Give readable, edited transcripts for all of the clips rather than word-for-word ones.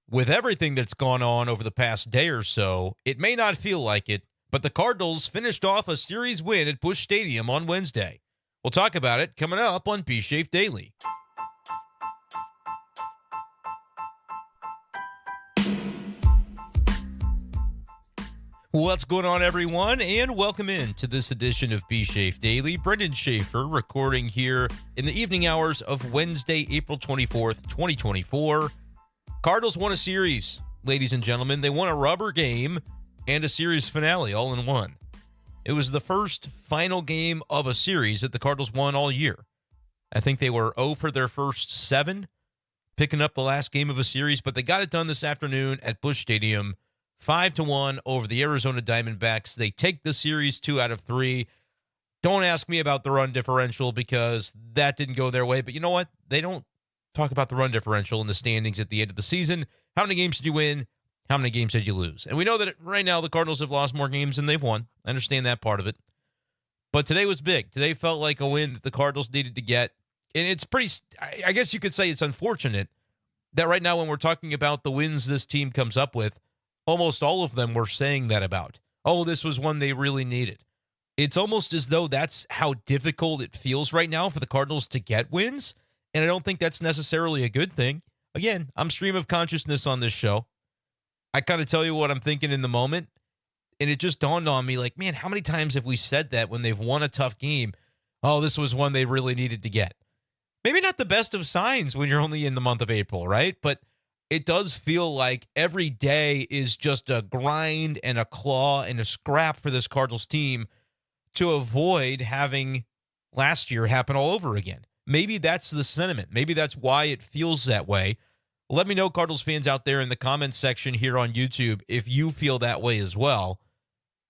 With everything that's gone on over the past day or so, it may not feel like it, but the Cardinals finished off a series win at Busch Stadium on Wednesday. We'll talk about it coming up on B-Schaeff Daily. What's going on, everyone, and welcome in to this edition of B-Schaeff Daily. Brenden-Schaeffer recording here in the evening hours of Wednesday, April 24th, 2024. Cardinals won a series, ladies and gentlemen. They won a rubber game and a series finale all in one. It was the first final game of a series that the Cardinals won all year. I think they were 0 for their first 7, picking up the last game of a series, but they got it done this afternoon at Busch Stadium, 5-1 over the Arizona Diamondbacks. They take the series 2 out of 3. Don't ask me about the run differential because that didn't go their way, but you know what? They don't talk about the run differential in the standings at the end of the season. How many games did you win? How many games did you lose? And we know that right now the Cardinals have lost more games than they've won. I understand that part of it. But today was big. Today felt like a win that the Cardinals needed to get. And it's pretty, I guess you could say it's unfortunate that right now when we're talking about the wins this team comes up with, almost all of them were saying that about. Oh, this was one they really needed. It's almost as though that's how difficult it feels right now for the Cardinals to get wins. And I don't think that's necessarily a good thing. Again, I'm stream of consciousness on this show. I kind of tell you what I'm thinking in the moment. And it just dawned on me like, man, how many times have we said that when they've won a tough game? Oh, this was one they really needed to get. Maybe not the best of signs when you're only in the month of April, right? But it does feel like every day is just a grind and a claw and a scrap for this Cardinals team to avoid having last year happen all over again. Maybe that's the sentiment. Maybe that's why it feels that way. Let me know, Cardinals fans out there in the comments section here on YouTube, if you feel that way as well,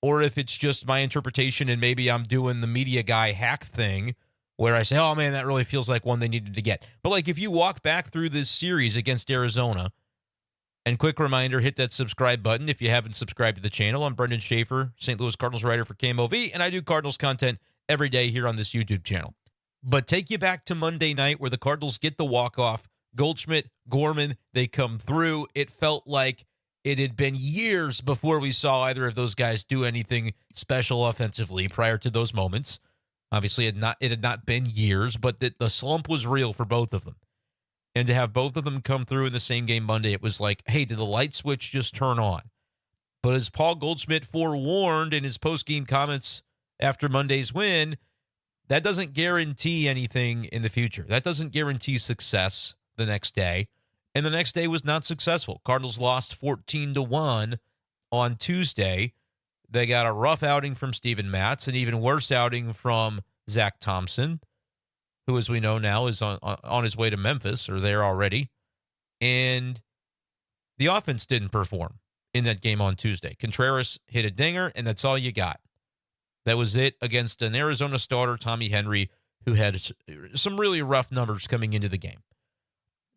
or if it's just my interpretation and maybe I'm doing the media guy hack thing where I say, oh, man, that really feels like one they needed to get. But, like, if you walk back through this series against Arizona, and quick reminder, hit that subscribe button if you haven't subscribed to the channel. I'm Brenden-Schaeffer, St. Louis Cardinals writer for KMOV, and I do Cardinals content every day here on this YouTube channel. But take you back to Monday night where the Cardinals get the walk-off. Goldschmidt, Gorman, they come through. It felt like it had been years before we saw either of those guys do anything special offensively prior to those moments. Obviously, it had not been years, but the slump was real for both of them. And to have both of them come through in the same game Monday, it was like, hey, did the light switch just turn on? But as Paul Goldschmidt forewarned in his post-game comments after Monday's win, that doesn't guarantee anything in the future. That doesn't guarantee success the next day. And the next day was not successful. Cardinals lost 14-1 on Tuesday. They got a rough outing from Steven Matz, an even worse outing from Zach Thompson, who, as we know now, is on his way to Memphis, or there already. And the offense didn't perform in that game on Tuesday. Contreras hit a dinger, and that's all you got. That was it against an Arizona starter, Tommy Henry, who had some really rough numbers coming into the game.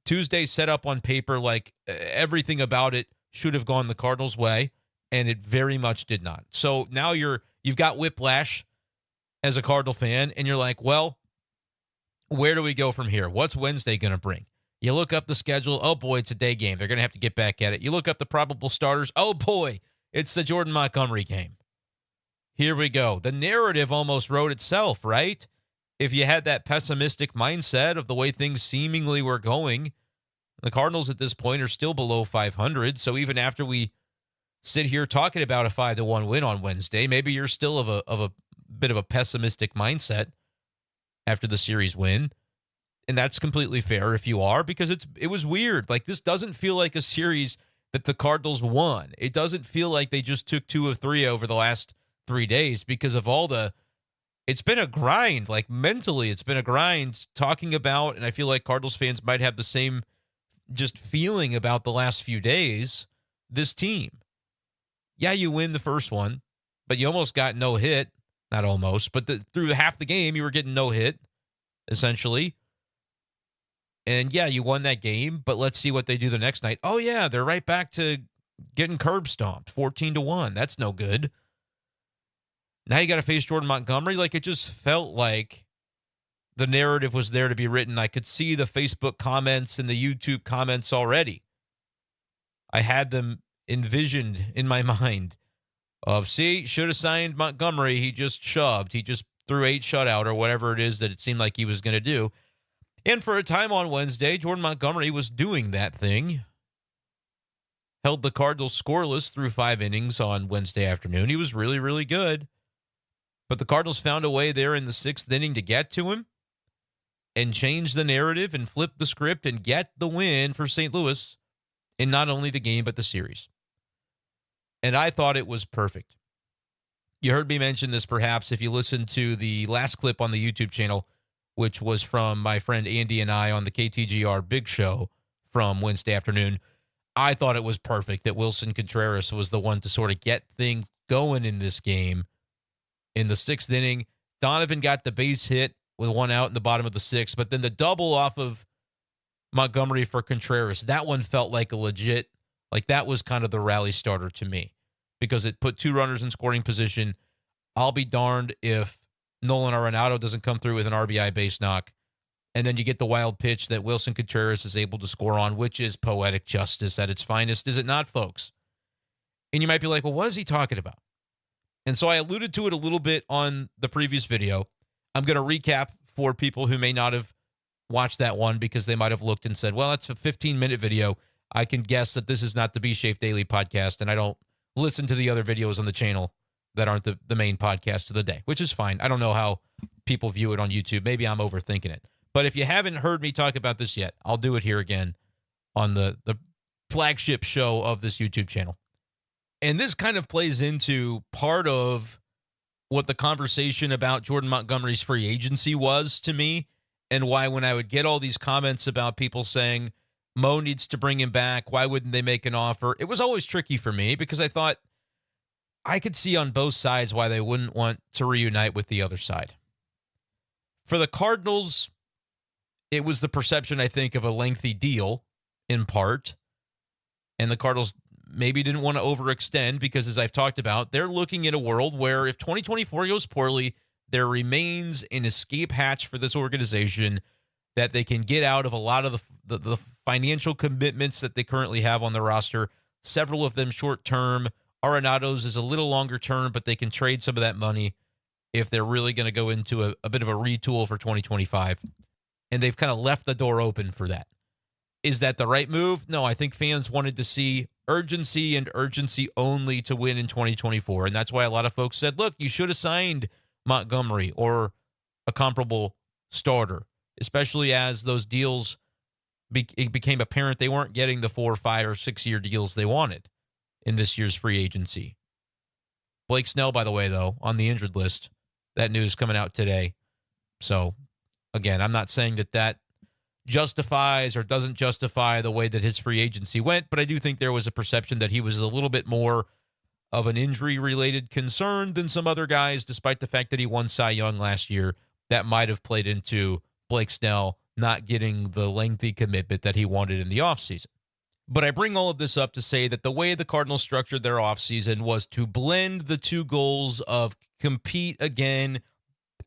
Tuesday set up on paper like everything about it should have gone the Cardinals' way, and it very much did not. So now you've got whiplash as a Cardinal fan, and you're like, well, where do we go from here? What's Wednesday going to bring? You look up the schedule. Oh, boy, it's a day game. They're going to have to get back at it. You look up the probable starters. Oh, boy, it's the Jordan Montgomery game. Here we go. The narrative almost wrote itself, right? If you had that pessimistic mindset of the way things seemingly were going, the Cardinals at this point are still below 500. So even after we sit here talking about a 5-1 win on Wednesday, maybe you're still of a bit of a pessimistic mindset after the series win. And that's completely fair if you are, because it was weird. Like, this doesn't feel like a series that the Cardinals won. It doesn't feel like they just took 2 of 3 over the last 3 days because of it's been a grind. Like, mentally, it's been a grind talking about, and I feel like Cardinals fans might have the same just feeling about the last few days, this team. Yeah, you win the first one, but you almost got no hit. Not almost, but through half the game, you were getting no hit, essentially. And yeah, you won that game, but let's see what they do the next night. Oh yeah, they're right back to getting curb stomped, 14-1. That's no good. Now you got to face Jordan Montgomery. Like, it just felt like the narrative was there to be written. I could see the Facebook comments and the YouTube comments already. I had them envisioned in my mind of, see, should have signed Montgomery. He just shoved. He just threw 8 shutout or whatever it is that it seemed like he was going to do. And for a time on Wednesday, Jordan Montgomery was doing that thing. Held the Cardinals scoreless through 5 innings on Wednesday afternoon. He was really, really good. But the Cardinals found a way there in the 6th inning to get to him and change the narrative and flip the script and get the win for St. Louis in not only the game but the series. And I thought it was perfect. You heard me mention this perhaps if you listened to the last clip on the YouTube channel, which was from my friend Andy and I on the KTGR Big Show from Wednesday afternoon. I thought it was perfect that Willson Contreras was the one to sort of get things going in this game. In the 6th inning, Donovan got the base hit with 1 out in the bottom of the 6th, but then the double off of Montgomery for Contreras, that one felt like a legit, like that was kind of the rally starter to me because it put 2 runners in scoring position. I'll be darned if Nolan Arenado doesn't come through with an RBI base knock. And then you get the wild pitch that Willson Contreras is able to score on, which is poetic justice at its finest, is it not, folks? And you might be like, well, what is he talking about? And so I alluded to it a little bit on the previous video. I'm going to recap for people who may not have watched that one because they might have looked and said, well, that's a 15-minute video. I can guess that this is not the B-Schaeff Daily podcast, and I don't listen to the other videos on the channel that aren't the main podcast of the day, which is fine. I don't know how people view it on YouTube. Maybe I'm overthinking it. But if you haven't heard me talk about this yet, I'll do it here again on the flagship show of this YouTube channel. And this kind of plays into part of what the conversation about Jordan Montgomery's free agency was to me, and why when I would get all these comments about people saying, Mo needs to bring him back, why wouldn't they make an offer? It was always tricky for me because I thought I could see on both sides why they wouldn't want to reunite with the other side. For the Cardinals, it was the perception, I think, of a lengthy deal in part. And the Cardinals maybe didn't want to overextend because, as I've talked about, they're looking at a world where if 2024 goes poorly, there remains an escape hatch for this organization that they can get out of a lot of the financial commitments that they currently have on the roster, several of them short-term. Arenado's is a little longer term, but they can trade some of that money if they're really going to go into a bit of a retool for 2025. And they've kind of left the door open for that. Is that the right move? No, I think fans wanted to see urgency and urgency only to win in 2024. And that's why a lot of folks said, look, you should have signed Montgomery or a comparable starter, especially as those deals it became apparent they weren't getting the 4, 5, or 6 year deals they wanted in this year's free agency. Blake Snell, by the way, though, on the injured list. That news coming out today. So, again, I'm not saying that justifies or doesn't justify the way that his free agency went, but I do think there was a perception that he was a little bit more of an injury-related concern than some other guys, despite the fact that he won Cy Young last year. That might have played into Blake Snell not getting the lengthy commitment that he wanted in the offseason. But I bring all of this up to say that the way the Cardinals structured their offseason was to blend the two goals of compete again,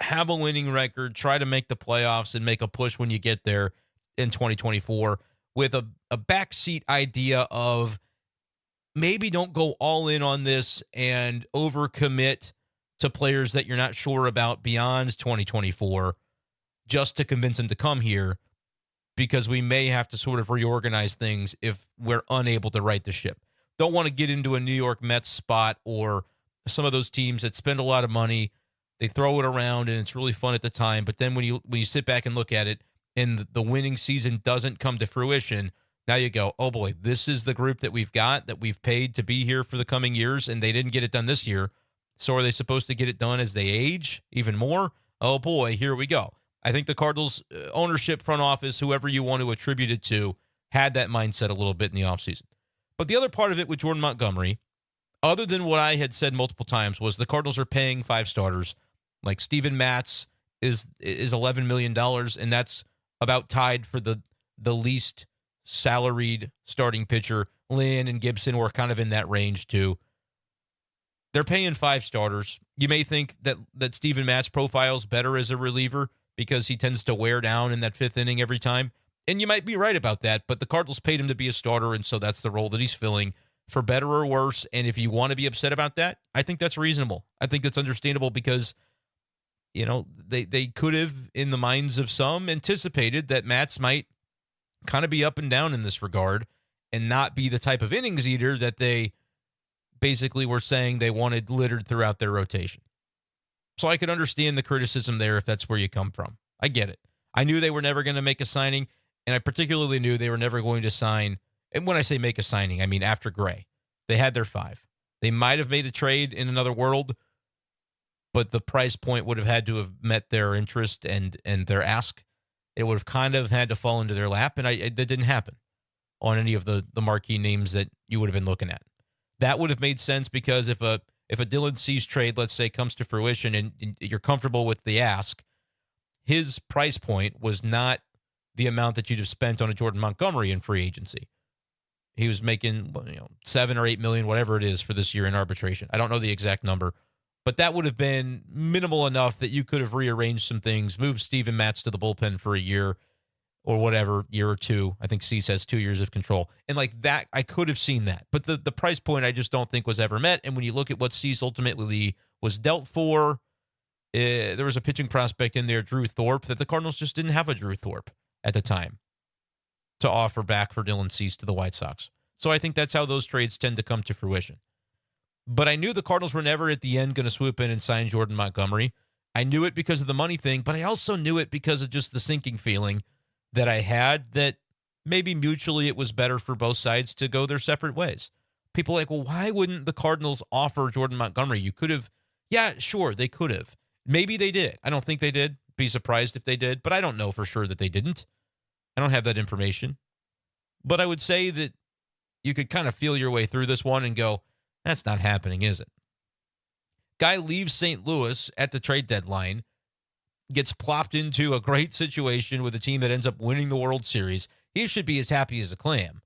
have a winning record, try to make the playoffs, and make a push when you get there in 2024 with a backseat idea of maybe don't go all in on this and overcommit to players that you're not sure about beyond 2024 just to convince them to come here, because we may have to sort of reorganize things if we're unable to right the ship. Don't want to get into a New York Mets spot or some of those teams that spend a lot of money. They throw it around and it's really fun at the time. But then when you sit back and look at it and the winning season doesn't come to fruition, now you go, oh boy, this is the group that we've got, that we've paid to be here for the coming years, and they didn't get it done this year. So are they supposed to get it done as they age even more? Oh boy, here we go. I think the Cardinals ownership, front office, whoever you want to attribute it to, had that mindset a little bit in the offseason. But the other part of it with Jordan Montgomery, other than what I had said multiple times, was the Cardinals are paying 5 starters. Like Steven Matz is $11 million, and that's about tied for the least salaried starting pitcher. Lynn and Gibson were kind of in that range too. They're paying 5 starters. You may think that Steven Matz profiles better as a reliever because he tends to wear down in that 5th inning every time. And you might be right about that, but the Cardinals paid him to be a starter, and so that's the role that he's filling, for better or worse. And if you want to be upset about that, I think that's reasonable. I think that's understandable because, they could have, in the minds of some, anticipated that Matz might kind of be up and down in this regard and not be the type of innings eater that they basically were saying they wanted littered throughout their rotation. So I could understand the criticism there if that's where you come from. I get it. I knew they were never going to make a signing, and I particularly knew they were never going to sign. And when I say make a signing, I mean after Gray. They had their 5. They might have made a trade in another world, but the price point would have had to have met their interest and their ask. It would have kind of had to fall into their lap, and that didn't happen on any of the marquee names that you would have been looking at. That would have made sense because if a Dylan Cease trade, let's say, comes to fruition and you're comfortable with the ask, his price point was not the amount that you'd have spent on a Jordan Montgomery in free agency. He was making $7 or $8 million, whatever it is, for this year in arbitration. I don't know the exact number, but that would have been minimal enough that you could have rearranged some things, moved Steven Matz to the bullpen for a year or whatever, year or two. I think Cease has 2 years of control. And like that, I could have seen that. But the price point I just don't think was ever met. And when you look at what Cease ultimately was dealt for, there was a pitching prospect in there, Drew Thorpe, that the Cardinals just didn't have a Drew Thorpe at the time to offer back for Dylan Cease to the White Sox. So I think that's how those trades tend to come to fruition. But I knew the Cardinals were never at the end going to swoop in and sign Jordan Montgomery. I knew it because of the money thing, but I also knew it because of just the sinking feeling that I had that maybe mutually it was better for both sides to go their separate ways. People are like, well, why wouldn't the Cardinals offer Jordan Montgomery? You could have. Yeah, sure, they could have. Maybe they did. I don't think they did. Be surprised if they did, but I don't know for sure that they didn't. I don't have that information. But I would say that you could kind of feel your way through this one and go, that's not happening, is it? Guy leaves St. Louis at the trade deadline, gets plopped into a great situation with a team that ends up winning the World Series. He should be as happy as a clam.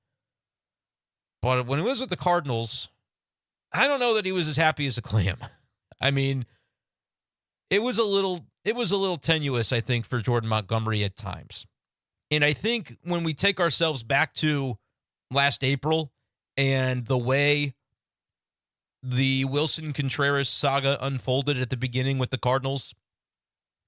But when he was with the Cardinals, I don't know that he was as happy as a clam. I mean, it was a little tenuous, I think, for Jordan Montgomery at times. And I think when we take ourselves back to last April and the way the Willson Contreras saga unfolded at the beginning with the Cardinals,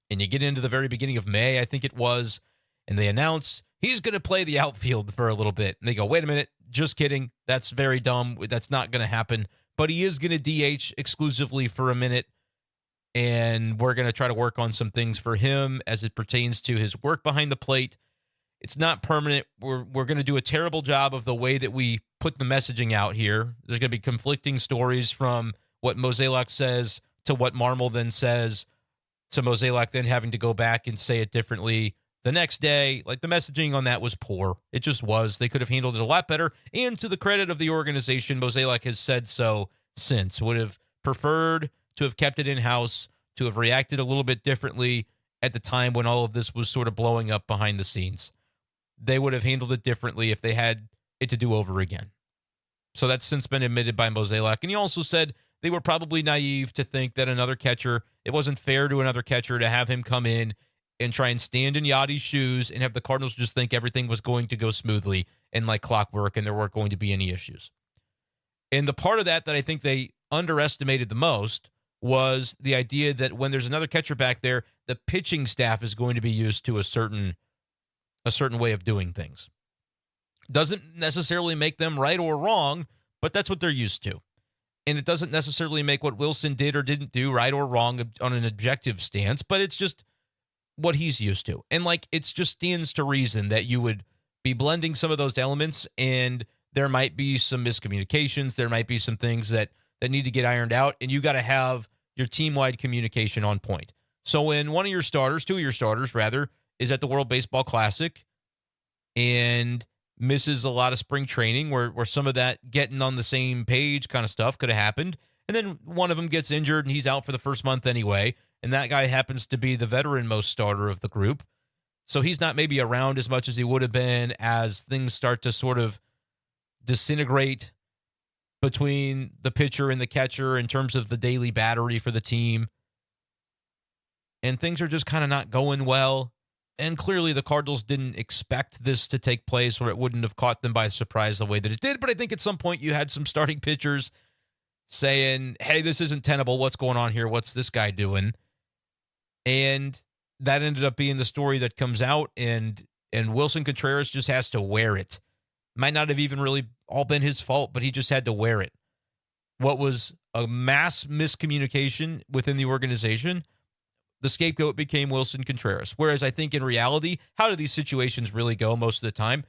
and you get into the very beginning of May, I think it was, and they announce he's going to play the outfield for a little bit. And they go, wait a minute, just kidding. That's very dumb. That's not going to happen. But he is going to DH exclusively for a minute, and we're going to try to work on some things for him as it pertains to his work behind the plate. It's not permanent. We're going to do a terrible job of the way that we put the messaging out here. There's going to be conflicting stories from what Mozeliak says to what Marmol then says, to Mozeliak then having to go back and say it differently the next day. Like, the messaging on that was poor. It just was. They could have handled it a lot better. And to the credit of the organization, Mozeliak has said so since. Would have preferred to have kept it in-house, to have reacted a little bit differently at the time when all of this was sort of blowing up behind the scenes. They would have handled it differently if they had it to do over again. So that's since been admitted by Mozeliak. And he also said they were probably naive to think that another catcher, it wasn't fair to another catcher to have him come in and try and stand in Yadi's shoes and have the Cardinals just think everything was going to go smoothly and like clockwork and there weren't going to be any issues. And the part of that I think they underestimated the most was the idea that when there's another catcher back there, the pitching staff is going to be used to a certain way of doing things. Doesn't necessarily make them right or wrong, but that's what they're used to. And it doesn't necessarily make what Willson did or didn't do right or wrong on an objective stance, but it's just what he's used to. And like, it's just stands to reason that you would be blending some of those elements, and there might be some miscommunications. There might be some things that need to get ironed out, and you got to have your team-wide communication on point. So when two of your starters, is at the World Baseball Classic and misses a lot of spring training where some of that getting on the same page kind of stuff could have happened. And then one of them gets injured and he's out for the first month anyway. And that guy happens to be the veteran-most starter of the group. So he's not maybe around as much as he would have been as things start to sort of disintegrate between the pitcher and the catcher in terms of the daily battery for the team. And things are just kind of not going well. And clearly the Cardinals didn't expect this to take place, or it wouldn't have caught them by surprise the way that it did. But I think at some point you had some starting pitchers saying, hey, this isn't tenable. What's going on here? What's this guy doing? And that ended up being the story that comes out, and Willson Contreras just has to wear it. Might not have even really all been his fault, but he just had to wear it. What was a mass miscommunication within the organization, the scapegoat became Willson Contreras. Whereas I think in reality, how do these situations really go most of the time?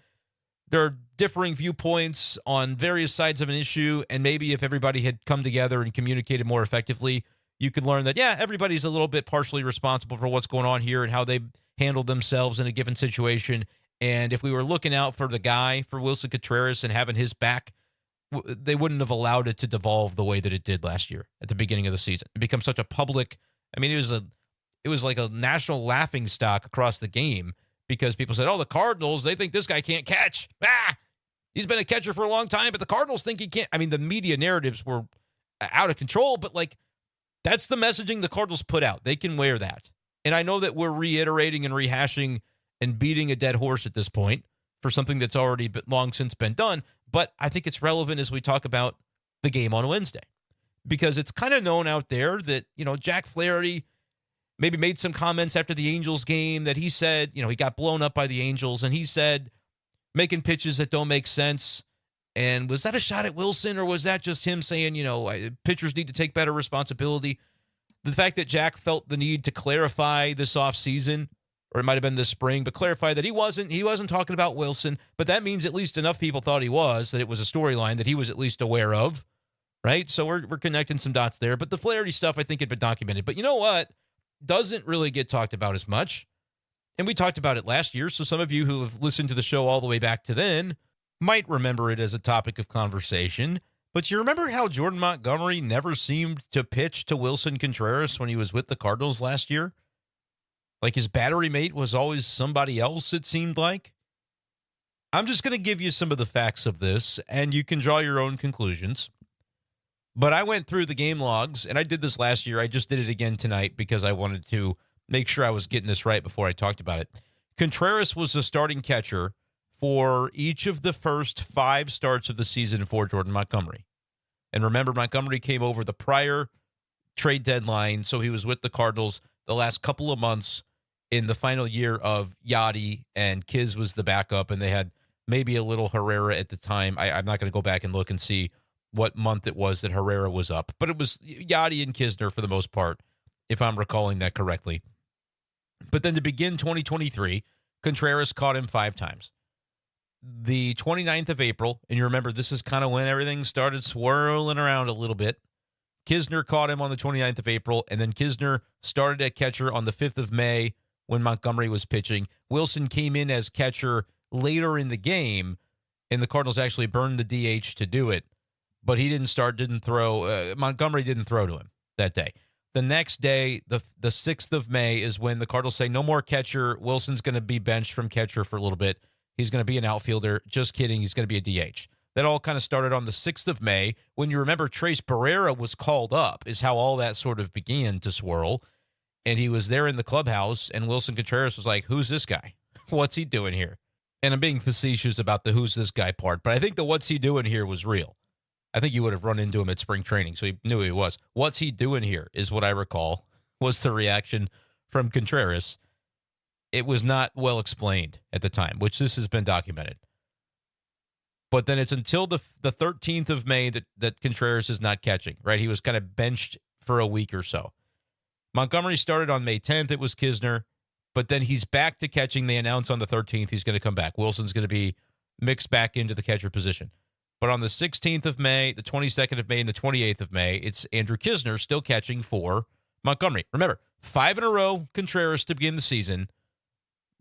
There are differing viewpoints on various sides of an issue, and maybe if everybody had come together and communicated more effectively, you could learn that, yeah, everybody's a little bit partially responsible for what's going on here and how they handled themselves in a given situation. And if we were looking out for the guy, for Willson Contreras, and having his back, they wouldn't have allowed it to devolve the way that it did last year at the beginning of the season. It became such a public, I mean, it was like a national laughing stock across the game because people said, oh, the Cardinals, they think this guy can't catch. He's been a catcher for a long time, but the Cardinals think he can't. I mean, the media narratives were out of control, but like, that's the messaging the Cardinals put out. They can wear that. And I know that we're reiterating and rehashing and beating a dead horse at this point for something that's already long since been done, but I think it's relevant as we talk about the game on Wednesday, because it's kind of known out there that, Jack Flaherty maybe made some comments after the Angels game that he said, he got blown up by the Angels, and he said making pitches that don't make sense. And was that a shot at Willson, or was that just him saying, pitchers need to take better responsibility? The fact that Jack felt the need to clarify this offseason, or it might have been this spring, but clarify that he wasn't talking about Willson, but that means at least enough people thought he was, that it was a storyline that he was at least aware of, right? So we're connecting some dots there. But the Flaherty stuff, I think, had been documented. But you know what? Doesn't really get talked about as much. And we talked about it last year, so some of you who have listened to the show all the way back to then might remember it as a topic of conversation. But you remember how Jordan Montgomery never seemed to pitch to Willson Contreras when he was with the Cardinals last year? Like his battery mate was always somebody else, it seemed like. I'm just going to give you some of the facts of this, and you can draw your own conclusions. But I went through the game logs, and I did this last year. I just did it again tonight because I wanted to make sure I was getting this right before I talked about it. Contreras was the starting catcher for each of the first 5 starts of the season for Jordan Montgomery. And remember, Montgomery came over the prior trade deadline, so he was with the Cardinals the last couple of months in the final year of Yachty, and Kiz was the backup, and they had maybe a little Herrera at the time. I'm not going to go back and look and see what month it was that Herrera was up, but it was Yachty and Kisner for the most part, if I'm recalling that correctly. But then to begin 2023, Contreras caught him 5 times. The 29th of April, and you remember this is kind of when everything started swirling around a little bit. Kisner caught him on the 29th of April, and then Kisner started at catcher on the 5th of May when Montgomery was pitching. Willson came in as catcher later in the game, and the Cardinals actually burned the DH to do it, but he didn't throw. Montgomery didn't throw to him that day. The next day, the 6th of May, is when the Cardinals say no more catcher. Wilson's going to be benched from catcher for a little bit. He's going to be an outfielder. Just kidding. He's going to be a DH. That all kind of started on the 6th of May. When you remember Trace Herrera was called up is how all that sort of began to swirl. And he was there in the clubhouse, and Willson Contreras was like, who's this guy? What's he doing here? And I'm being facetious about the who's this guy part, but I think the what's he doing here was real. I think you would have run into him at spring training, so he knew who he was. What's he doing here is what I recall was the reaction from Contreras. It was not well explained at the time, which this has been documented. But then it's until the 13th of May that Contreras is not catching, right? He was kind of benched for a week or so. Montgomery started on May 10th. It was Kisner. But then he's back to catching. They announce on the 13th he's going to come back. Wilson's going to be mixed back into the catcher position. But on the 16th of May, the 22nd of May, and the 28th of May, it's Andrew Kisner still catching for Montgomery. Remember, 5 in a row, Contreras to begin the season.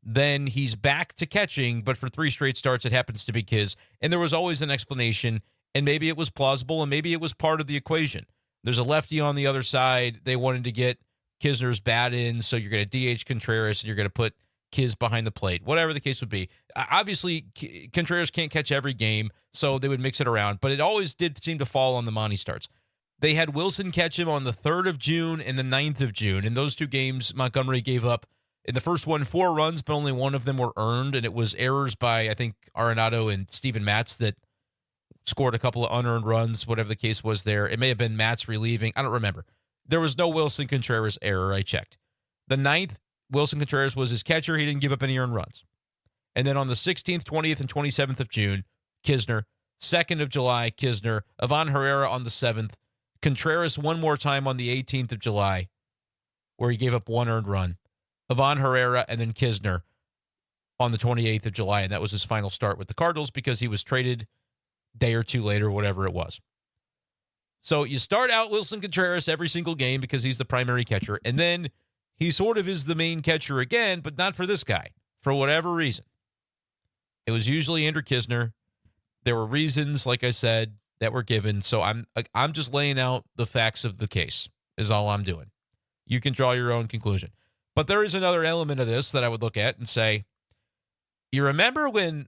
Then he's back to catching, but for 3 straight starts, it happens to be Kiz. And there was always an explanation, and maybe it was plausible, and maybe it was part of the equation. There's a lefty on the other side. They wanted to get Kisner's bat in, so you're going to DH Contreras, and you're going to put Kiz behind the plate, whatever the case would be. Obviously, Contreras can't catch every game, so they would mix it around, but it always did seem to fall on the Monty starts. They had Willson catch him on the 3rd of June and the 9th of June. In those 2 games, Montgomery gave up In the first one, 4 runs, but only one of them were earned, and it was errors by, I think, Arenado and Steven Matz that scored a couple of unearned runs, whatever the case was there. It may have been Matz relieving. I don't remember. There was no Willson Contreras error, I checked. The 9th, Willson Contreras was his catcher. He didn't give up any earned runs. And then on the 16th, 20th, and 27th of June, Kisner. 2nd of July, Kisner. Ivan Herrera on the 7th. Contreras one more time on the 18th of July, where he gave up 1 earned run. Ivan Herrera and then Kisner on the 28th of July, and that was his final start with the Cardinals because he was traded a day or two later, whatever it was. So you start out Willson Contreras every single game because he's the primary catcher, and then he sort of is the main catcher again, but not for this guy, for whatever reason. It was usually Andrew Kisner. There were reasons, like I said, that were given, so I'm just laying out the facts of the case is all I'm doing. You can draw your own conclusion. But there is another element of this that I would look at and say, you remember when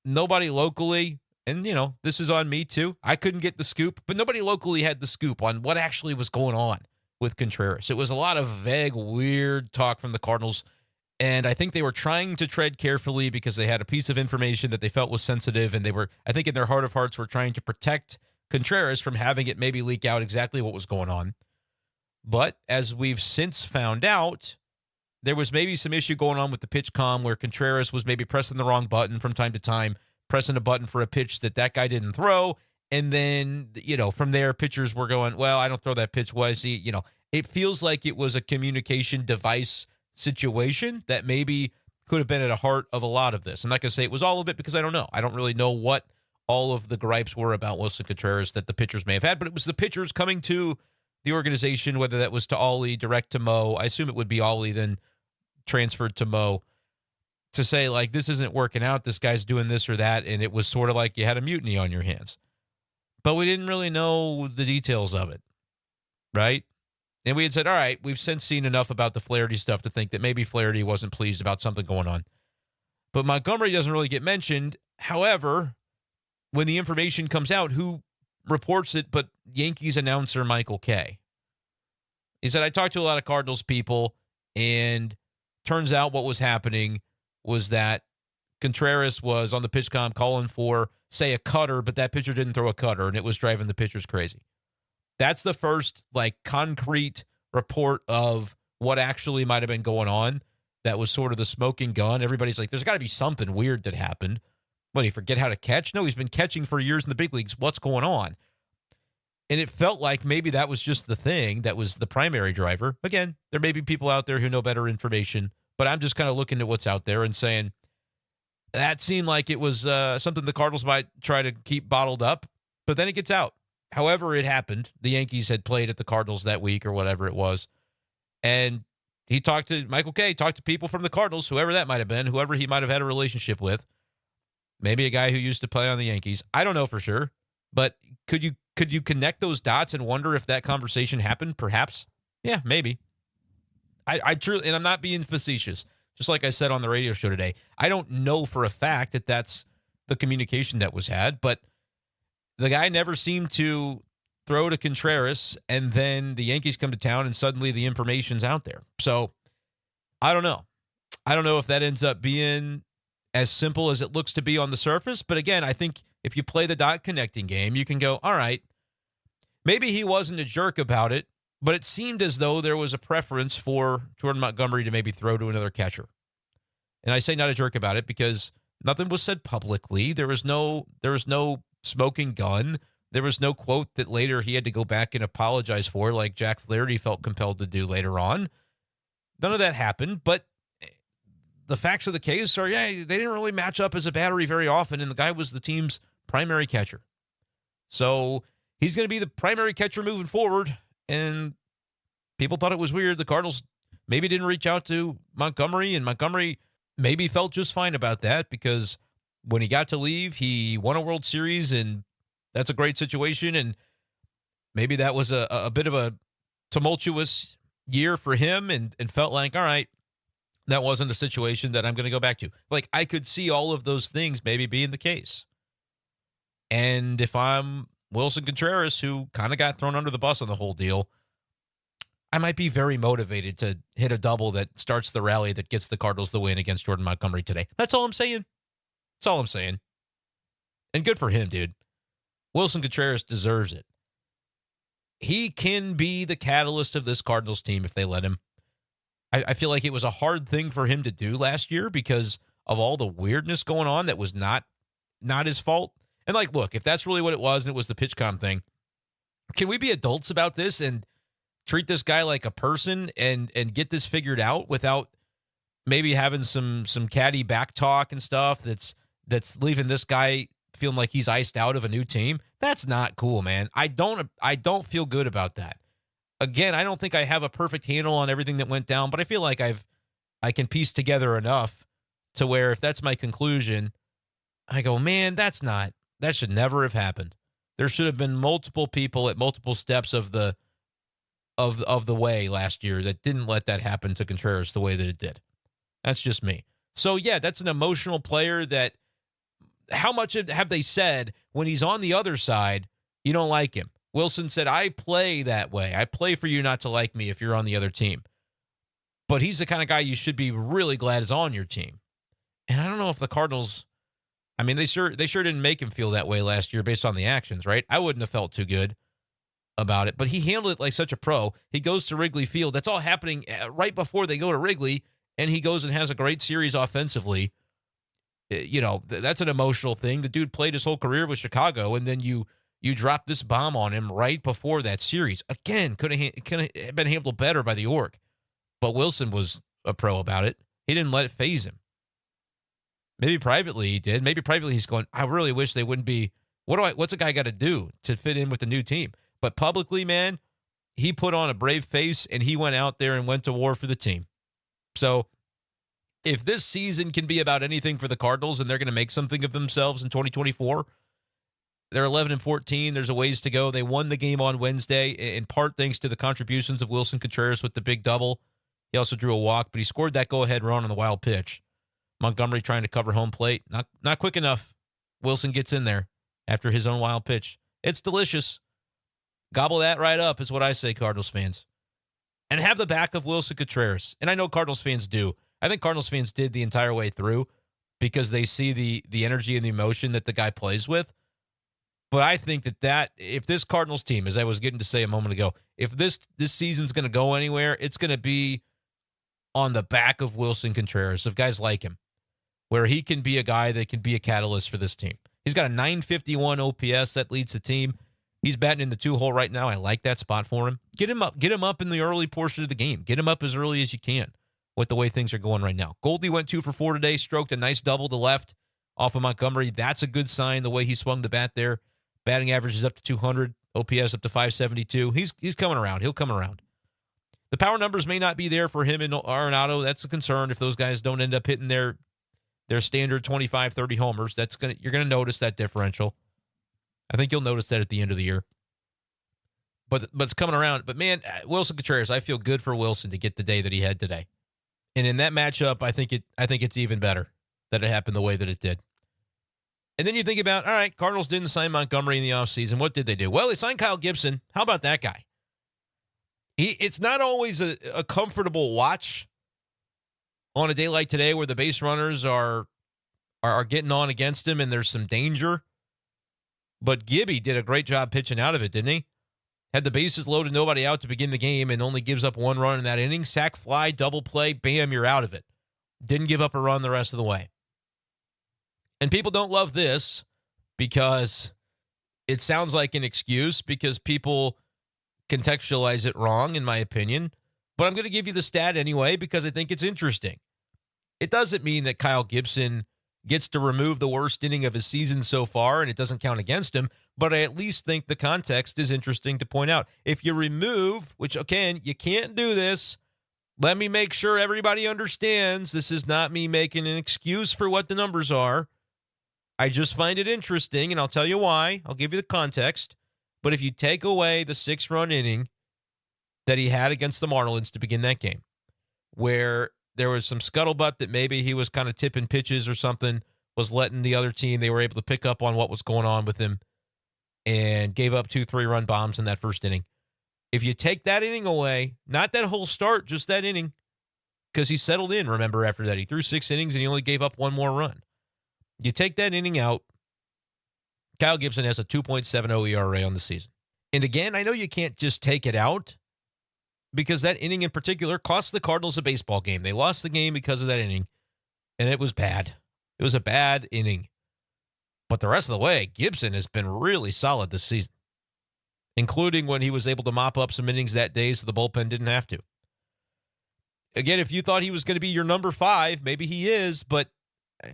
nobody locally, and, this is on me too, I couldn't get the scoop, but nobody locally had the scoop on what actually was going on with Contreras. It was a lot of vague, weird talk from the Cardinals, and I think they were trying to tread carefully because they had a piece of information that they felt was sensitive, and they were, I think in their heart of hearts, were trying to protect Contreras from having it maybe leak out exactly what was going on. But as we've since found out, there was maybe some issue going on with the pitch comm where Contreras was maybe pressing the wrong button from time to time, pressing a button for a pitch that guy didn't throw. And then, from there, pitchers were going, well, I don't throw that pitch. Was he, it feels like it was a communication device situation that maybe could have been at the heart of a lot of this. I'm not going to say it was all of it because I don't know. I don't really know what all of the gripes were about Willson Contreras that the pitchers may have had, but it was the pitchers coming to the organization, whether that was to Ollie, direct to Mo. I assume it would be Ollie, then transferred to Mo, to say, like, this isn't working out. This guy's doing this or that. And it was sort of like you had a mutiny on your hands. But we didn't really know the details of it, right? And we had said, all right, we've since seen enough about the Flaherty stuff to think that maybe Flaherty wasn't pleased about something going on. But Montgomery doesn't really get mentioned. However, when the information comes out, who reports it but Yankees announcer Michael Kay? He said, I talked to a lot of Cardinals people, and turns out what was happening was that Contreras was on the pitch comm calling for, say, a cutter, but that pitcher didn't throw a cutter, and it was driving the pitchers crazy. That's the first, concrete report of what actually might have been going on. That was sort of the smoking gun. Everybody's like, there's got to be something weird that happened. What, he forget how to catch? No, he's been catching for years in the big leagues. What's going on? And it felt like maybe that was just the thing that was the primary driver. Again, there may be people out there who know better information, but I'm just kind of looking at what's out there and saying that seemed like it was something the Cardinals might try to keep bottled up, but then it gets out. However it happened, the Yankees had played at the Cardinals that week or whatever it was, and he talked to Michael Kay, talked to people from the Cardinals, whoever that might have been, whoever he might have had a relationship with, maybe a guy who used to play on the Yankees. I don't know for sure, but could you connect those dots and wonder if that conversation happened? Perhaps. Yeah, maybe. I truly, and I'm not being facetious. Just like I said on the radio show today, I don't know for a fact that that's the communication that was had, but the guy never seemed to throw to Contreras, and then the Yankees come to town, and suddenly the information's out there. So I don't know. I don't know if that ends up being as simple as it looks to be on the surface. But again, I think if you play the dot connecting game, you can go, all right, maybe he wasn't a jerk about it, but it seemed as though there was a preference for Jordan Montgomery to maybe throw to another catcher. And I say not a jerk about it because nothing was said publicly. There was no smoking gun. There was no quote that later he had to go back and apologize for, like Jack Flaherty felt compelled to do later on. None of that happened, but the facts of the case are, they didn't really match up as a battery very often, and the guy was the team's primary catcher. So he's going to be the primary catcher moving forward, and people thought it was weird. The Cardinals maybe didn't reach out to Montgomery, and Montgomery maybe felt just fine about that because when he got to leave, he won a World Series, and that's a great situation, and maybe that was a bit of a tumultuous year for him and felt like, all right, that wasn't a situation that I'm going to go back to. Like, I could see all of those things maybe being the case. And if I'm Willson Contreras, who kind of got thrown under the bus on the whole deal, I might be very motivated to hit a double that starts the rally that gets the Cardinals the win against Jordan Montgomery today. That's all I'm saying. That's all I'm saying. And good for him, dude. Willson Contreras deserves it. He can be the catalyst of this Cardinals team if they let him. I feel like it was a hard thing for him to do last year because of all the weirdness going on that was not his fault. And, like, look, if that's really what it was and it was the PitchCom thing, can we be adults about this and treat this guy like a person and get this figured out without maybe having some catty back talk and stuff that's leaving this guy feeling like he's iced out of a new team? That's not cool, man. I don't feel good about that. Again, I don't think I have a perfect handle on everything that went down, but I feel like I can piece together enough to where if that's my conclusion, I go, man, that should never have happened. There should have been multiple people at multiple steps of the way last year that didn't let that happen to Contreras the way that it did. That's just me. So, yeah, that's an emotional player that how much have they said when he's on the other side, you don't like him? Willson said, I play that way. I play for you not to like me if you're on the other team. But he's the kind of guy you should be really glad is on your team. And I don't know if the Cardinals, I mean, they sure didn't make him feel that way last year based on the actions, right? I wouldn't have felt too good about it, but he handled it like such a pro. He goes to Wrigley Field. That's all happening right before they go to Wrigley, and he goes and has a great series offensively. You know, that's an emotional thing. The dude played his whole career with Chicago, and then you drop this bomb on him right before that series. Again, could have been handled better by the org, but Willson was a pro about it. He didn't let it faze him. Maybe privately he did. Maybe privately he's going, I really wish they wouldn't be. What's a guy got to do to fit in with the new team? But publicly, man, he put on a brave face and he went out there and went to war for the team. So if this season can be about anything for the Cardinals and they're going to make something of themselves in 2024, they're 11-14. There's a ways to go. They won the game on Wednesday, in part thanks to the contributions of Willson Contreras with the big double. He also drew a walk, but he scored that go-ahead run on the wild pitch. Montgomery trying to cover home plate. Not quick enough. Willson gets in there after his own wild pitch. It's delicious. Gobble that right up is what I say, Cardinals fans. And have the back of Willson Contreras. And I know Cardinals fans do. I think Cardinals fans did the entire way through because they see the energy and the emotion that the guy plays with. But I think that if this Cardinals team, as I was getting to say a moment ago, if this season's going to go anywhere, it's going to be on the back of Willson Contreras, of guys like him, where he can be a guy that can be a catalyst for this team. He's got a 951 OPS that leads the team. He's batting in the 2-hole right now. I like that spot for him. Get him up in the early portion of the game. Get him up as early as you can with the way things are going right now. Goldie went 2 for 4 today, stroked a nice double to left off of Montgomery. That's a good sign, the way he swung the bat there. Batting average is up to 200, OPS up to 572. He's coming around. He'll come around. The power numbers may not be there for him and Arenado. That's a concern if those guys don't end up hitting their standard 25, 30 homers. You're going to notice that differential. I think you'll notice that at the end of the year. But it's coming around. But, man, Willson Contreras, I feel good for Willson to get the day that he had today. And in that matchup, I think it's even better that it happened the way that it did. And then you think about, all right, Cardinals didn't sign Montgomery in the offseason. What did they do? Well, they signed Kyle Gibson. How about that guy? It's not always a comfortable watch on a day like today where the base runners are getting on against him and there's some danger. But Gibby did a great job pitching out of it, didn't he? Had the bases loaded, nobody out to begin the game, and only gives up 1 run in that inning. Sack fly, double play, bam, you're out of it. Didn't give up a run the rest of the way. And people don't love this because it sounds like an excuse because people contextualize it wrong, in my opinion. But I'm going to give you the stat anyway because I think it's interesting. It doesn't mean that Kyle Gibson gets to remove the worst inning of his season so far and it doesn't count against him, but I at least think the context is interesting to point out. If you remove, which, again, you can't do this, let me make sure everybody understands this is not me making an excuse for what the numbers are. I just find it interesting, and I'll tell you why. I'll give you the context. But if you take away the 6-run inning that he had against the Marlins to begin that game, where there was some scuttlebutt that maybe he was kind of tipping pitches or something, was letting the other team, they were able to pick up on what was going on with him and gave up 2 3-run bombs in that first inning. If you take that inning away, not that whole start, just that inning, because he settled in, remember, after that. He threw 6 innings and he only gave up one more run. You take that inning out, Kyle Gibson has a 2.70 ERA on the season. And again, I know you can't just take it out because that inning in particular cost the Cardinals a baseball game. They lost the game because of that inning, and it was bad. It was a bad inning. But the rest of the way, Gibson has been really solid this season, including when he was able to mop up some innings that day so the bullpen didn't have to. Again, if you thought he was going to be your number 5, maybe he is, but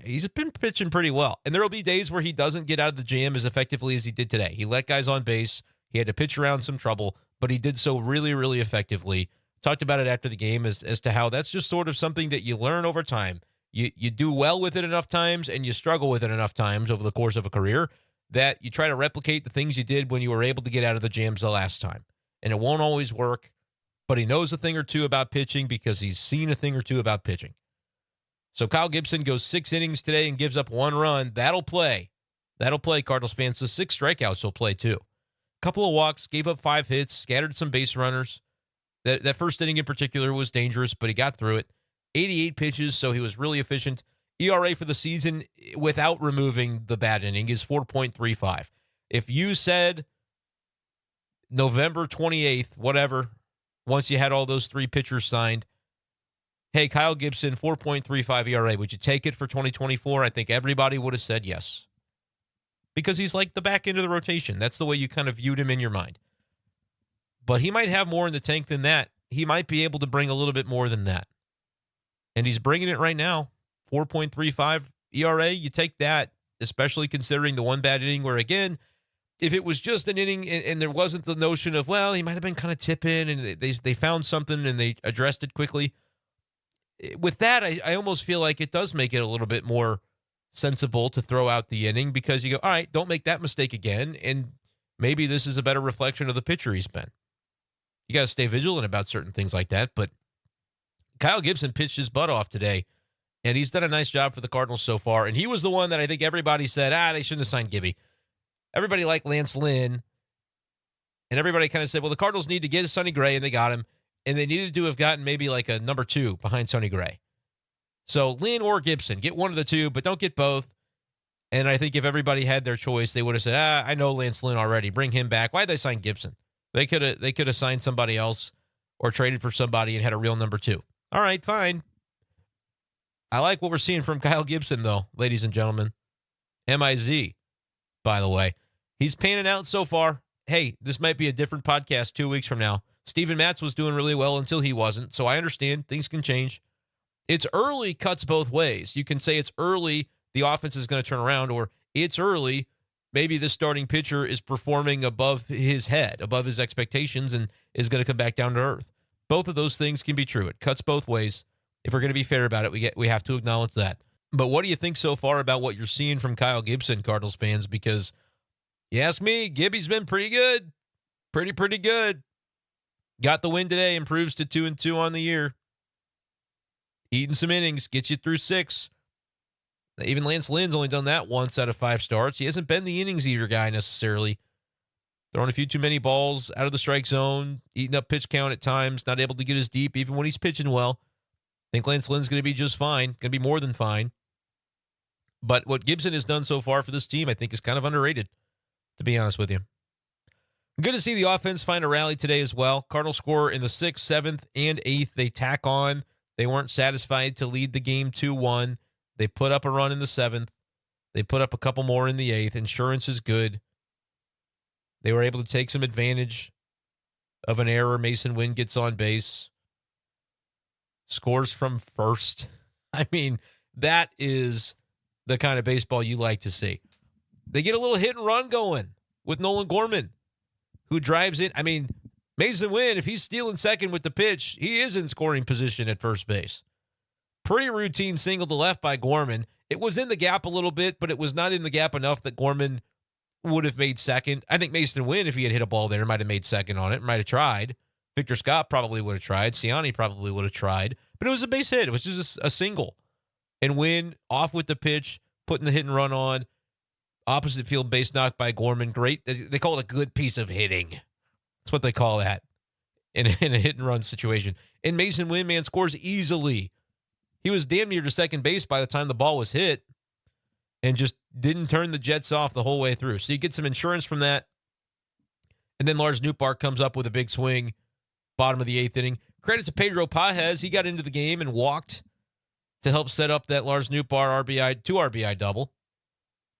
he's been pitching pretty well. And there will be days where he doesn't get out of the jam as effectively as he did today. He let guys on base. He had to pitch around some trouble, but he did so really, really effectively. Talked about it after the game as to how that's just sort of something that you learn over time. You do well with it enough times and you struggle with it enough times over the course of a career that you try to replicate the things you did when you were able to get out of the jams the last time. And it won't always work, but he knows a thing or two about pitching because he's seen a thing or two about pitching. So Kyle Gibson goes 6 innings today and gives up 1 run. That'll play. That'll play, Cardinals fans. The 6 strikeouts will play too. Couple of walks, gave up 5 hits, scattered some base runners. That first inning in particular was dangerous, but he got through it. 88 pitches, so he was really efficient. ERA for the season without removing the bad inning is 4.35. If you said November 28th, whatever, once you had all those 3 pitchers signed, hey, Kyle Gibson, 4.35 ERA, would you take it for 2024? I think everybody would have said yes. Because he's like the back end of the rotation. That's the way you kind of viewed him in your mind. But he might have more in the tank than that. He might be able to bring a little bit more than that. And he's bringing it right now. 4.35 ERA, you take that, especially considering the one bad inning where, again, if it was just an inning and there wasn't the notion of, well, he might have been kind of tipping and they found something and they addressed it quickly. With that, I almost feel like it does make it a little bit more sensible to throw out the inning because you go, all right, don't make that mistake again, and maybe this is a better reflection of the pitcher he's been. You got to stay vigilant about certain things like that, but Kyle Gibson pitched his butt off today, and he's done a nice job for the Cardinals so far, and he was the one that I think everybody said, they shouldn't have signed Gibby. Everybody liked Lance Lynn, and everybody kind of said, well, the Cardinals need to get Sonny Gray, and they got him, and they needed to have gotten maybe like a number 2 behind Sonny Gray. So Lynn or Gibson, get one of the two, but don't get both. And I think if everybody had their choice, they would have said, I know Lance Lynn already. Bring him back. Why'd they sign Gibson? They could have signed somebody else or traded for somebody and had a real number 2. All right, fine. I like what we're seeing from Kyle Gibson, though, ladies and gentlemen. M-I-Z, by the way. He's panning out so far. Hey, this might be a different podcast 2 weeks from now. Steven Matz was doing really well until he wasn't, so I understand. Things can change. It's early cuts both ways. You can say it's early, the offense is going to turn around, or it's early, maybe the starting pitcher is performing above his head, above his expectations, and is going to come back down to earth. Both of those things can be true. It cuts both ways. If we're going to be fair about it, we have to acknowledge that. But what do you think so far about what you're seeing from Kyle Gibson, Cardinals fans? Because you ask me, Gibby's been pretty good. Pretty good. Got the win today, improves to 2-2 on the year. Eating some innings, gets you through 6. Even Lance Lynn's only done that once out of 5 starts. He hasn't been the innings eater guy necessarily. Throwing a few too many balls out of the strike zone, eating up pitch count at times, not able to get as deep even when he's pitching well. I think Lance Lynn's going to be just fine, going to be more than fine. But what Gibson has done so far for this team, I think, is kind of underrated, to be honest with you. Good to see the offense find a rally today as well. Cardinals score in the 6th, 7th, and 8th. They tack on. They weren't satisfied to lead the game 2-1. They put up a run in the 7th. They put up a couple more in the 8th. Insurance is good. They were able to take some advantage of an error. Mason Wynn gets on base. Scores from first. I mean, that is the kind of baseball you like to see. They get a little hit and run going with Nolan Gorman, who drives in. I mean, Mason Wynn, if he's stealing second with the pitch, he is in scoring position at first base. Pretty routine single to left by Gorman. It was in the gap a little bit, but it was not in the gap enough that Gorman would have made second. I think Mason Wynn, if he had hit a ball there, might have made second on it, might have tried. Victor Scott probably would have tried. Ciani probably would have tried. But it was a base hit. It was just a single. And Wynn off with the pitch, putting the hit and run on. Opposite field base knock by Gorman. Great. They call it a good piece of hitting. That's what they call that. in a hit and run situation. And Mason Winman scores easily. He was damn near to second base by the time the ball was hit and just didn't turn the Jets off the whole way through. So you get some insurance from that. And then Lars Nootbaar comes up with a big swing, bottom of the 8th inning. Credit to Pedro Pages. He got into the game and walked to help set up that Lars Nootbaar two RBI double.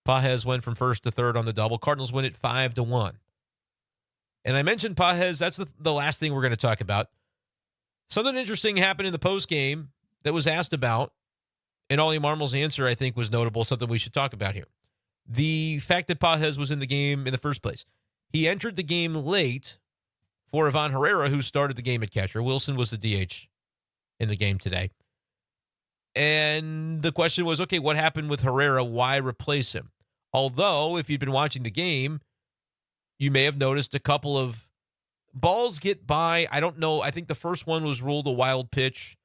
Pages went from first to third on the double. Cardinals win it 5-1. And I mentioned Pages. That's the last thing we're going to talk about. Something interesting happened in the postgame that was asked about, and Ollie Marmol's answer, I think, was notable, something we should talk about here. The fact that Pages was in the game in the first place. He entered the game late for Ivan Herrera, who started the game at catcher. Willson was the DH in the game today. And the question was, okay, what happened with Herrera? Why replace him? Although, if you'd been watching the game, you may have noticed a couple of balls get by. I don't know. I think the first one was ruled a wild pitch.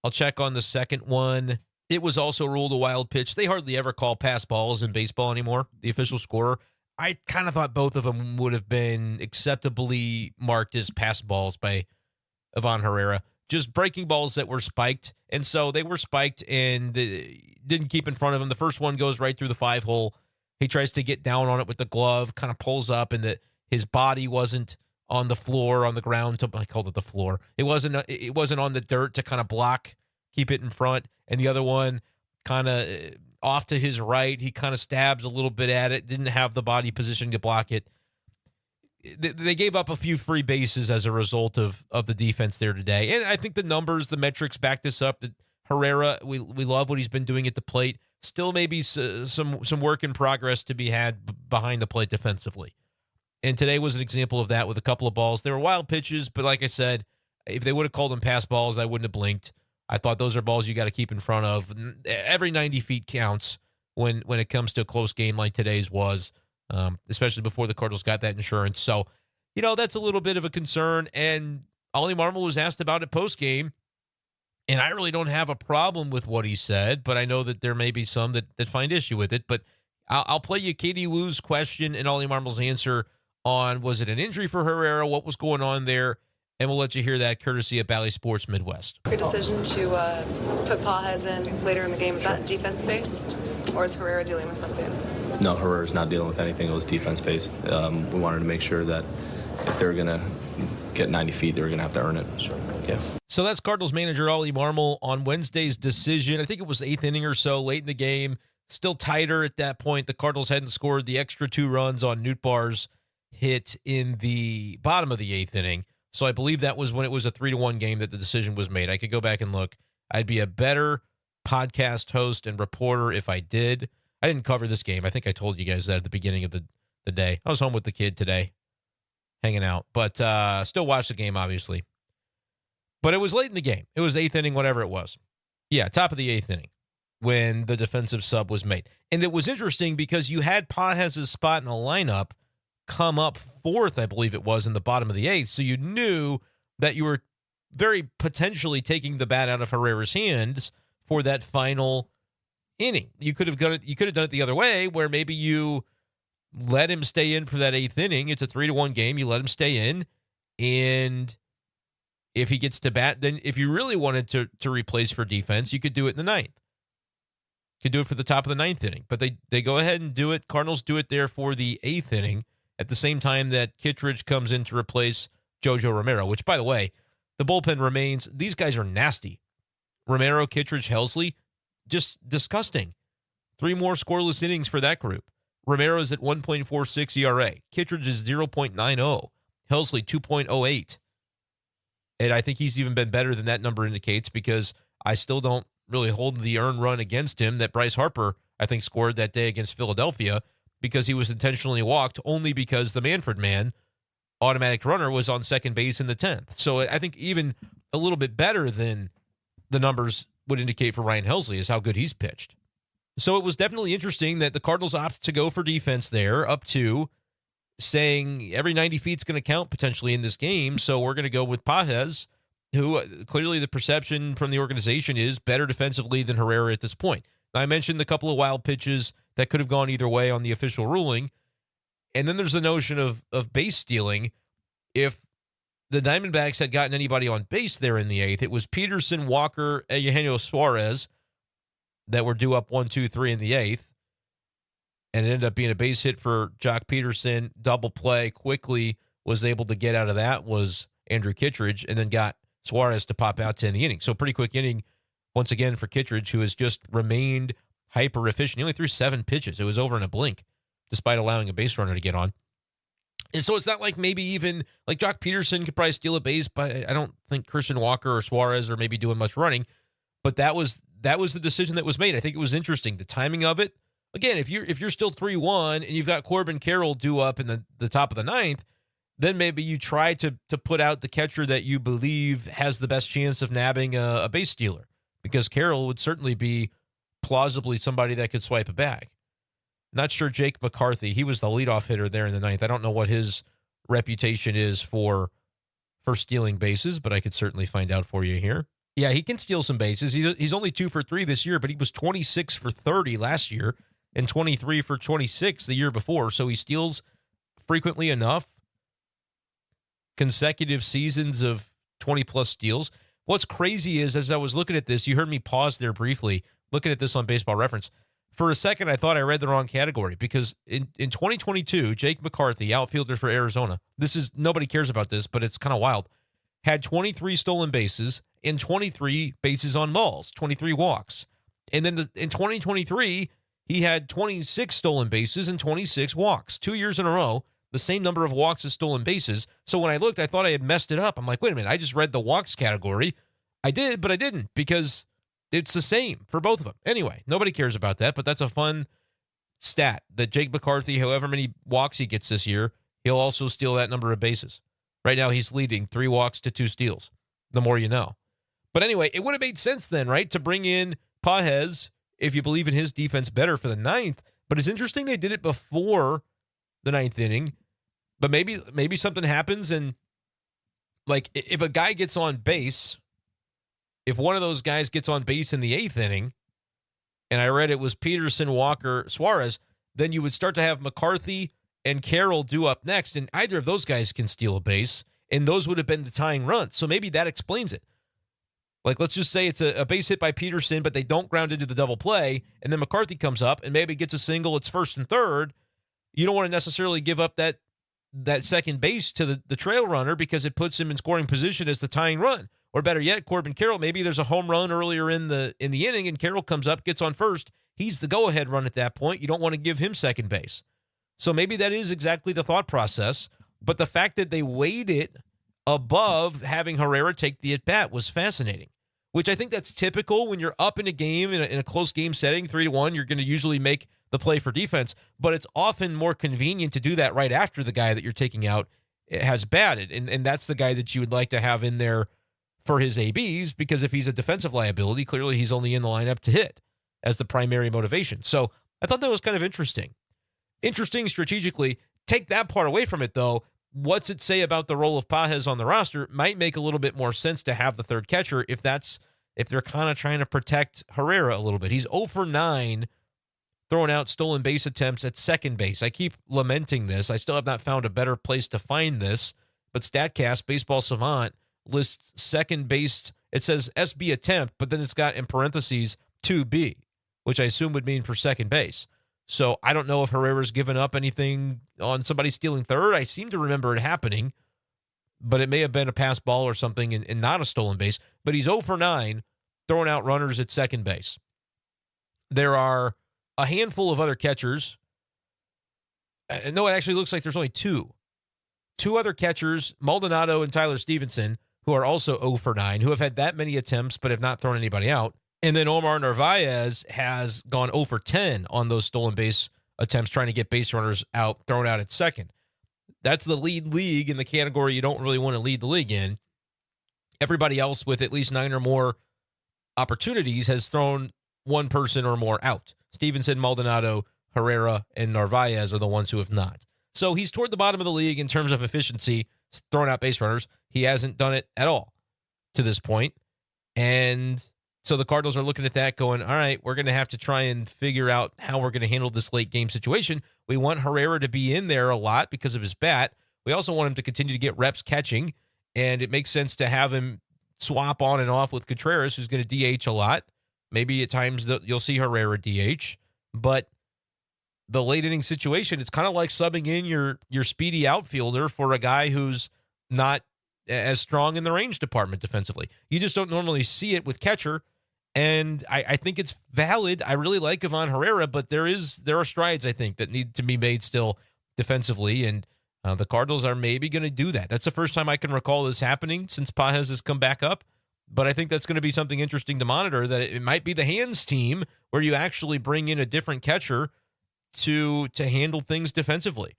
I'll check on the second one. It was also ruled a wild pitch. They hardly ever call pass balls in baseball anymore, the official scorer. I kind of thought both of them would have been acceptably marked as pass balls by Ivan Herrera. Just breaking balls that were spiked. And so they were spiked and didn't keep in front of him. The first one goes right through the 5-hole. He tries to get down on it with the glove, kind of pulls up, and his body wasn't on the floor, on the ground. I called it the floor. It wasn't on the dirt to kind of block, keep it in front. And the other one kind of off to his right. He kind of stabs a little bit at it, didn't have the body position to block it. They gave up a few free bases as a result of the defense there today. And I think the numbers, the metrics back this up. That Herrera, we love what he's been doing at the plate. Still maybe some work in progress to be had behind the plate defensively. And today was an example of that with a couple of balls. They were wild pitches, but like I said, if they would have called them pass balls, I wouldn't have blinked. I thought those are balls you got to keep in front of. Every 90 feet counts when it comes to a close game like today's was, especially before the Cardinals got that insurance. So, that's a little bit of a concern. And Ollie Marmol was asked about it post-game, and I really don't have a problem with what he said, but I know that there may be some that find issue with it. But I'll play you Katie Woo's question and Ollie Marmol's answer on, was it an injury for Herrera? What was going on there? And we'll let you hear that courtesy of Bally Sports Midwest. Your decision to put Pages in later in the game, is that defense-based, or is Herrera dealing with something? No, Herrera's not dealing with anything. It was defense-based. We wanted to make sure that if they were going to get 90 feet, they were going to have to earn it. Sure. Yeah. So that's Cardinals manager Ollie Marmol on Wednesday's decision. I think it was 8th inning or so, late in the game. Still tighter at that point. The Cardinals hadn't scored the extra 2 runs on Nootbaar's hit in the bottom of the 8th inning. So I believe that was when it was a 3-1 game that the decision was made. I could go back and look. I'd be a better podcast host and reporter if I did. I didn't cover this game. I think I told you guys that at the beginning of the day. I was home with the kid today, hanging out. But still watched the game, obviously. But it was late in the game. It was 8th inning, whatever it was. Yeah, top of the 8th inning when the defensive sub was made. And it was interesting because you had Pages' spot in the lineup come up 4th, I believe it was, in the bottom of the 8th. So you knew that you were very potentially taking the bat out of Herrera's hands for that final inning. You could have done it the other way, where maybe you let him stay in for that 8th inning. It's a 3-1 game. You let him stay in, and if he gets to bat, then if you really wanted to replace for defense, you could do it in the 9th. Could do it for the top of the 9th inning. But they go ahead and do it. Cardinals do it there for the 8th inning, at the same time that Kittredge comes in to replace Jojo Romero, which, by the way, the bullpen remains. These guys are nasty. Romero, Kittredge, Helsley, just disgusting. 3 more scoreless innings for that group. Romero's at 1.46 ERA. Kittredge is 0.90. Helsley, 2.08. And I think he's even been better than that number indicates, because I still don't really hold the earned run against him that Bryce Harper, I think, scored that day against Philadelphia, because he was intentionally walked only because the Manfred man, automatic runner, was on second base in the 10th. So I think even a little bit better than the numbers would indicate for Ryan Helsley is how good he's pitched. So it was definitely interesting that the Cardinals opted to go for defense there, up to saying every 90 feet is going to count potentially in this game. So we're going to go with Pages, who clearly the perception from the organization is better defensively than Herrera at this point. Now, I mentioned the couple of wild pitches that could have gone either way on the official ruling. And then there's the notion of base stealing. If the Diamondbacks had gotten anybody on base there in the 8th, it was Peterson, Walker, and Eugenio Suarez that were due up 1-2-3 in the 8th. And it ended up being a base hit for Jock Peterson. Double play quickly was able to get out of that was Andrew Kittredge, and then got Suarez to pop out to end the inning. So pretty quick inning once again for Kittredge, who has just remained hyper efficient. He only threw 7 pitches. It was over in a blink, despite allowing a base runner to get on. And so it's not like maybe even like Jock Peterson could probably steal a base, but I don't think Christian Walker or Suarez are maybe doing much running. But that was the decision that was made. I think it was interesting. The timing of it. Again, if you're still 3-1 and you've got Corbin Carroll due up in the top of the 9th, then maybe you try to put out the catcher that you believe has the best chance of nabbing a base stealer, because Carroll would certainly be plausibly somebody that could swipe a bag. Not sure Jake McCarthy. He was the leadoff hitter there in the 9th. I don't know what his reputation is for stealing bases, but I could certainly find out for you here. Yeah, he can steal some bases. He's only 2 for 3 this year, but he was 26 for 30 last year and 23 for 26 the year before. So he steals frequently enough. Consecutive seasons of 20-plus steals. What's crazy is, as I was looking at this, you heard me pause there briefly, looking at this on Baseball Reference. For a second, I thought I read the wrong category, because in 2022, Jake McCarthy, outfielder for Arizona, nobody cares about this, but it's kind of wild, had 23 stolen bases and 23 bases on balls, 23 walks. And then in 2023, he had 26 stolen bases and 26 walks. 2 years in a row, the same number of walks as stolen bases. So when I looked, I thought I had messed it up. I'm like, wait a minute, I just read the walks category. I did, but I didn't, because it's the same for both of them. Anyway, nobody cares about that, but that's a fun stat that Jake McCarthy, however many walks he gets this year, he'll also steal that number of bases. Right now, he's leading 3 walks to 2 steals. The more you know. But anyway, it would have made sense then, right, to bring in Pages, if you believe in his defense, better for the 9th. But it's interesting they did it before the 9th inning. But maybe something happens, and like if a guy gets on base, if one of those guys gets on base in the 8th inning, and I read it was Peterson, Walker, Suarez, then you would start to have McCarthy and Carroll due up next, and either of those guys can steal a base, and those would have been the tying runs. So maybe that explains it. Like, let's just say it's a base hit by Peterson, but they don't ground into the double play, and then McCarthy comes up and maybe gets a single. It's first and third. You don't want to necessarily give up that second base to the trail runner, because it puts him in scoring position as the tying run. Or better yet, Corbin Carroll, maybe there's a home run earlier in the inning, and Carroll comes up, gets on first. He's the go-ahead run at that point. You don't want to give him second base. So maybe that is exactly the thought process. But the fact that they weighed it above having Herrera take the at-bat was fascinating, which I think that's typical when you're up in a game, in a close game setting, 3-1, you're going to usually make the play for defense, but it's often more convenient to do that right after the guy that you're taking out has batted, and that's the guy that you would like to have in there for his ABs, because if he's a defensive liability, clearly he's only in the lineup to hit as the primary motivation. So I thought that was kind of interesting. Interesting strategically. Take that part away from it, though. What's it say about the role of Pages on the roster? Might make a little bit more sense to have the third catcher if they're kind of trying to protect Herrera a little bit. He's 0 for 9 throwing out stolen base attempts at second base. I keep lamenting this. I still have not found a better place to find this, but StatCast, Baseball Savant, lists second base. It says SB attempt, but then it's got in parentheses 2B, which I assume would mean for second base. So I don't know if Herrera's given up anything on somebody stealing third. I seem to remember it happening, but it may have been a pass ball or something and not a stolen base. But he's 0 for 9 throwing out runners at second base. There are a handful of other catchers. No, it actually looks like there's only 2. 2 other catchers, Maldonado and Tyler Stevenson, who are also 0 for 9, who have had that many attempts but have not thrown anybody out. And then Omar Narvaez has gone 0 for 10 on those stolen base attempts, trying to get base runners out, thrown out at second. That's the lead league in the category you don't really want to lead the league in. Everybody else with at least 9 or more opportunities has thrown one person or more out. Stevenson, Maldonado, Herrera, and Narvaez are the ones who have not. So he's toward the bottom of the league in terms of efficiency, throwing out base runners. He hasn't done it at all to this point. And so the Cardinals are looking at that going, all right, we're going to have to try and figure out how we're going to handle this late game situation. We want Herrera to be in there a lot because of his bat. We also want him to continue to get reps catching. and it makes sense to have him swap on and off with Contreras, who's going to DH a lot. Maybe at times you'll see Herrera DH, but the late inning situation, it's kind of like subbing in your speedy outfielder for a guy who's not as strong in the range department defensively. You just don't normally see it with catcher, and I think it's valid. I really like Ivan Herrera, but there are strides, I think, that need to be made still defensively, and the Cardinals are maybe going to do that. That's the first time I can recall this happening since Pages has come back up, but I think that's going to be something interesting to monitor, that it might be the hands team where you actually bring in a different catcher to handle things defensively.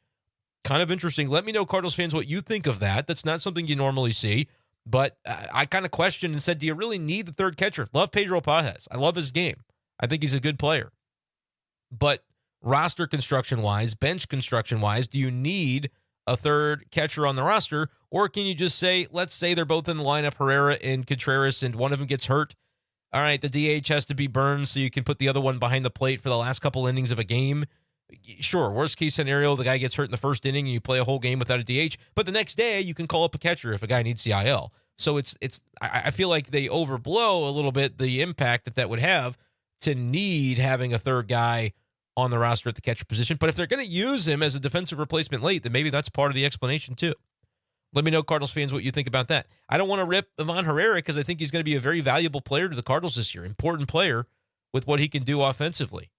Kind of interesting. Let me know, Cardinals fans, what you think of that. That's not something you normally see, but I kind of questioned and said, do you really need the third catcher? Love Pedro Pages. I love his game. I think he's a good player. But roster construction-wise, bench construction-wise, do you need a third catcher on the roster, or can you just say, let's say they're both in the lineup, Herrera and Contreras, and one of them gets hurt? All right, the DH has to be burned so you can put the other one behind the plate for the last couple innings of a game. Sure, worst case scenario, the guy gets hurt in the first inning and you play a whole game without a DH, but the next day you can call up a catcher if a guy needs CIL. So I feel like they overblow a little bit the impact that would have to need having a third guy on the roster at the catcher position. But if they're going to use him as a defensive replacement late, then maybe that's part of the explanation too. Let me know, Cardinals fans, what you think about that. I don't want to rip Ivan Herrera because I think he's going to be a very valuable player to the Cardinals this year. Important player with what he can do offensively.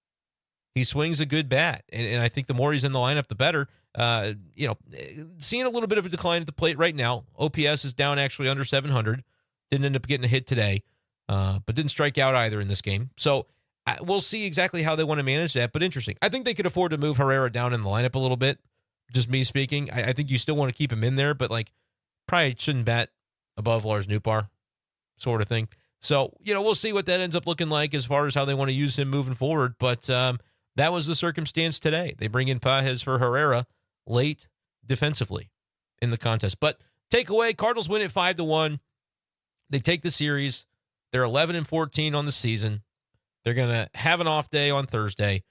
He swings a good bat, and I think the more he's in the lineup, the better. Seeing a little bit of a decline at the plate right now. OPS is down actually under 700. Didn't end up getting a hit today, but didn't strike out either in this game. So we'll see exactly how they want to manage that, but interesting. I think they could afford to move Herrera down in the lineup a little bit. Just me speaking. I think you still want to keep him in there, but probably shouldn't bat above Lars Nootbaar sort of thing. So, we'll see what that ends up looking like as far as how they want to use him moving forward. But that was the circumstance today. They bring in Pages for Herrera late defensively in the contest. But takeaway, Cardinals win at 5-1. They take the series. They're 11-14 on the season. They're going to have an off day on Thursday.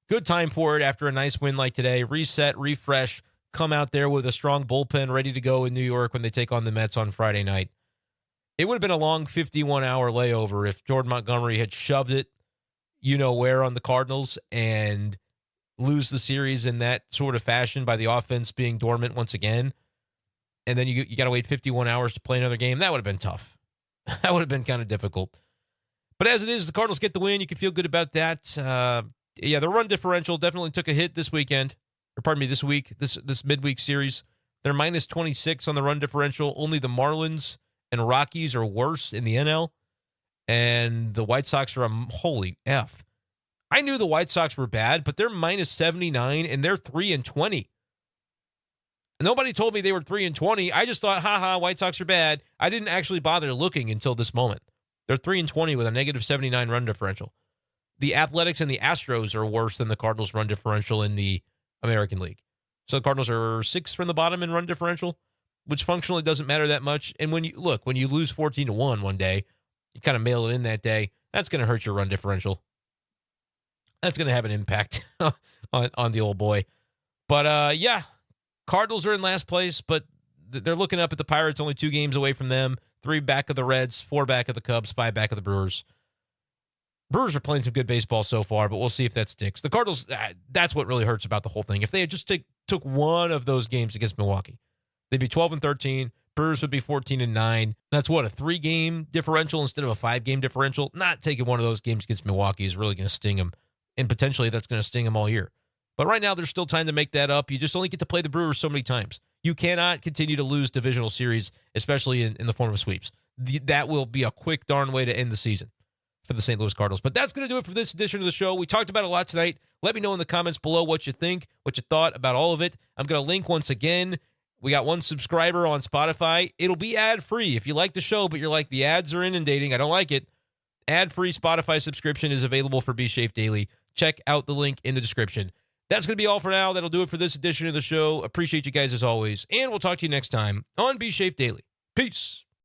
Good time for it after a nice win like today. Reset, refresh, come out there with a strong bullpen ready to go in New York when they take on the Mets on Friday night. It would have been a long 51-hour layover if Jordan Montgomery had shoved it where on the Cardinals and lose the series in that sort of fashion by the offense being dormant once again. And then you got to wait 51 hours to play another game. That would have been tough. That would have been kind of difficult. But as it is, the Cardinals get the win. You can feel good about that. The run differential definitely took a hit this weekend. This week, this midweek series. They're minus 26 on the run differential. Only the Marlins and Rockies are worse in the NL. And the White Sox are holy F. I knew the White Sox were bad, but they're minus 79 and they're 3-20. Nobody told me they were 3-20. I just thought, White Sox are bad. I didn't actually bother looking until this moment. They're 3-20 with a negative 79 run differential. The Athletics and the Astros are worse than the Cardinals run differential in the American League. So the Cardinals are 6th from the bottom in run differential, which functionally doesn't matter that much. And when you lose 14-1 one day, you kind of mail it in that day, that's going to hurt your run differential. That's going to have an impact on the old boy. But, Cardinals are in last place, but they're looking up at the Pirates, only 2 games away from them, 3 back of the Reds, 4 back of the Cubs, 5 back of the Brewers. Brewers are playing some good baseball so far, but we'll see if that sticks. The Cardinals, that's what really hurts about the whole thing. If they had just took one of those games against Milwaukee, they'd be 12-13. Brewers would be 14-9. That's what, a 3-game differential instead of a 5-game differential? Not taking one of those games against Milwaukee is really going to sting them, and potentially that's going to sting them all year. But right now, there's still time to make that up. You just only get to play the Brewers so many times. You cannot continue to lose divisional series, especially in the form of sweeps. That will be a quick, darn way to end the season for the St. Louis Cardinals. But that's going to do it for this edition of the show. We talked about a lot tonight. Let me know in the comments below what you think, what you thought about all of it. I'm going to link once again. We got 1 subscriber on Spotify. It'll be ad-free. If you like the show, but you're like, the ads are inundating, I don't like it, ad-free Spotify subscription is available for B-Schaeff Daily. Check out the link in the description. That's going to be all for now. That'll do it for this edition of the show. Appreciate you guys as always, and we'll talk to you next time on B-Schaeff Daily. Peace.